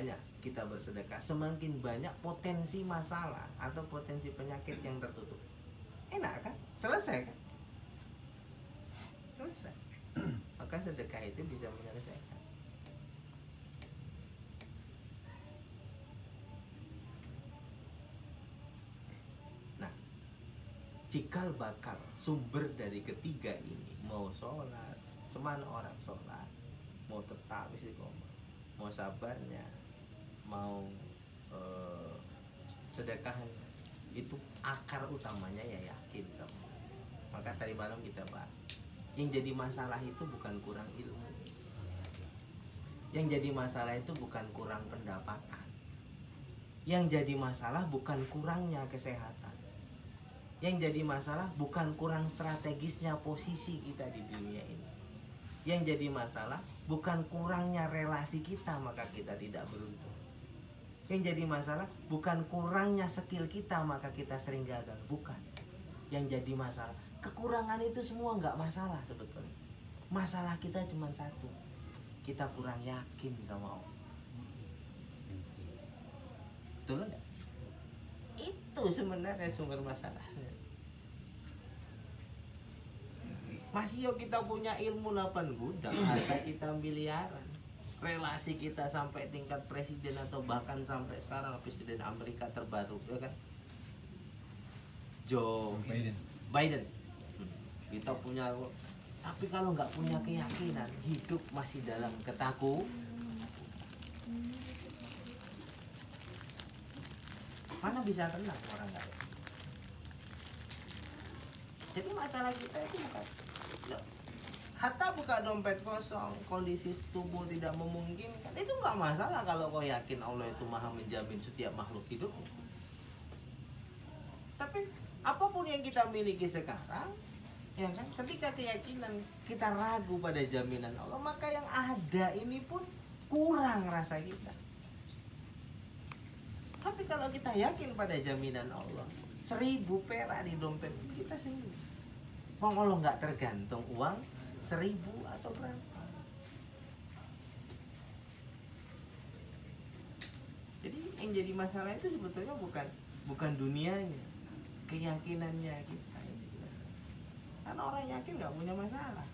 banyak kita bersedekah, semakin banyak potensi masalah atau potensi penyakit yang tertutup. Enak kan? Selesai kan? Selesai. Maka sedekah itu bisa menyelesaikan. Nah, cikal bakal sumber dari ketiga ini, mau sholat, cuman orang sholat, mau tetap istiqomah, mau sabarnya, mau sedekahnya, itu akar utamanya ya yakin sama. Maka tadi malam kita bahas, yang jadi masalah itu bukan kurang ilmu, yang jadi masalah itu bukan kurang pendapatan, yang jadi masalah bukan kurangnya kesehatan, yang jadi masalah bukan kurang strategisnya posisi kita di dunia ini, yang jadi masalah bukan kurangnya relasi kita maka kita tidak beruntung, yang jadi masalah bukan kurangnya skill kita maka kita sering gagal, bukan. Yang jadi masalah, kekurangan itu semua nggak masalah sebetulnya. Masalah kita cuma satu, kita kurang yakin sama Allah. Betul nggak? Itu sebenarnya sumber masalahnya. Masih yuk kita punya ilmu 8 gudang, harta kita miliaran, relasi kita sampai tingkat presiden atau bahkan sampai sekarang presiden Amerika terbaru, ya kan? Joe Biden. Kita punya, tapi kalau nggak punya keyakinan, hidup masih dalam ketakutan. Mana bisa tenang orang nggak? Jadi masalah kita itu bukan hatta buka dompet kosong, kondisi tubuh tidak memungkinkan, itu nggak masalah kalau kau yakin Allah itu maha menjamin setiap makhluk hidup. Tapi apapun yang kita miliki sekarang, ya kan, ketika keyakinan kita ragu pada jaminan Allah, maka yang ada ini pun kurang rasa kita. Tapi kalau kita yakin pada jaminan Allah, 1000 perak di dompet kita sendiri, Bang, Allah nggak tergantung uang 1000 atau berapa. Jadi yang jadi masalah itu sebetulnya bukan dunianya, keyakinannya kita. Karena orang yakin nggak punya masalah.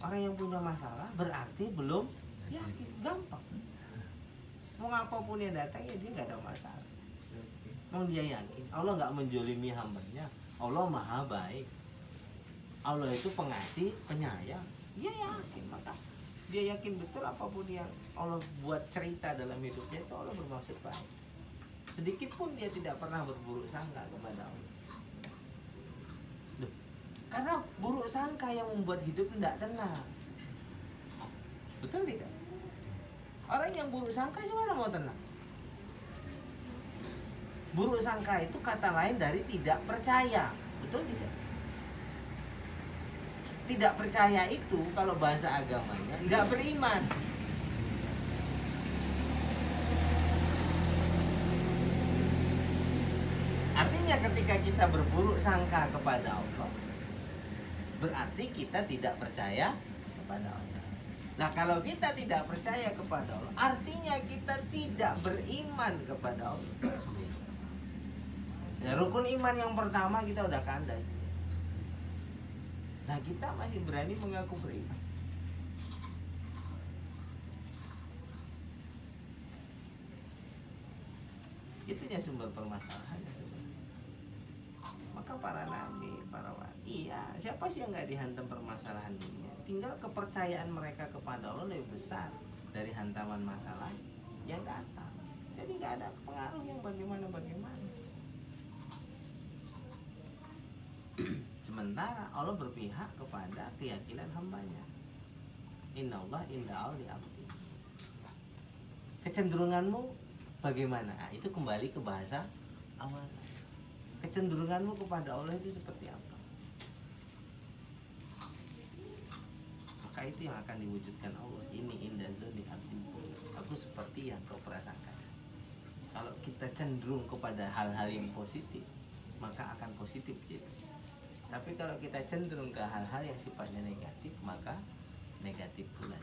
Orang yang punya masalah berarti belum yakin, gampang. Mau apapun yang datang ya dia nggak ada masalah. Mau dia yakin Allah nggak menjolimi hambanya, Allah maha baik, Allah itu pengasih penyayang, dia yakin. Maka dia yakin betul apapun yang Allah buat cerita dalam hidupnya itu Allah bermaksud baik. Sedikit pun dia tidak pernah berburuk sangka kepada Allah. Karena buruk sangka yang membuat hidup tidak tenang. Betul tidak? Orang yang buruk sangka gimana mau tenang? Buruk sangka itu kata lain dari tidak percaya. Betul tidak? Tidak percaya itu kalau bahasa agamanya nggak beriman. Artinya ketika kita berburuk sangka kepada Allah, berarti kita tidak percaya kepada Allah. Nah, kalau kita tidak percaya kepada Allah, artinya kita tidak beriman kepada Allah. Ya, rukun iman yang pertama kita udah kandas. Nah, kita masih berani mengaku beriman. Itunya sumber permasalahannya sebenarnya. Maka para nabi, para wali, ya siapa sih yang nggak dihantam permasalahan dunia? Tinggal kepercayaan mereka kepada Allah lebih besar dari hantaman masalah yang datang. Jadi nggak ada pengaruh yang bagaimana. Sementara Allah berpihak kepada keyakinan hambanya. Innallah inda'al li'abdi. Kecenderunganmu bagaimana? Nah, itu kembali ke bahasa awal. Kecenderunganmu kepada Allah itu seperti apa? Maka itu yang akan diwujudkan Allah. Ini indah zoni abdi. Aku seperti yang kau prasangka. Kalau kita cenderung kepada hal-hal yang positif, maka akan positif jadi. Tapi kalau kita cenderung ke hal-hal yang sifatnya negatif, maka negatif pula.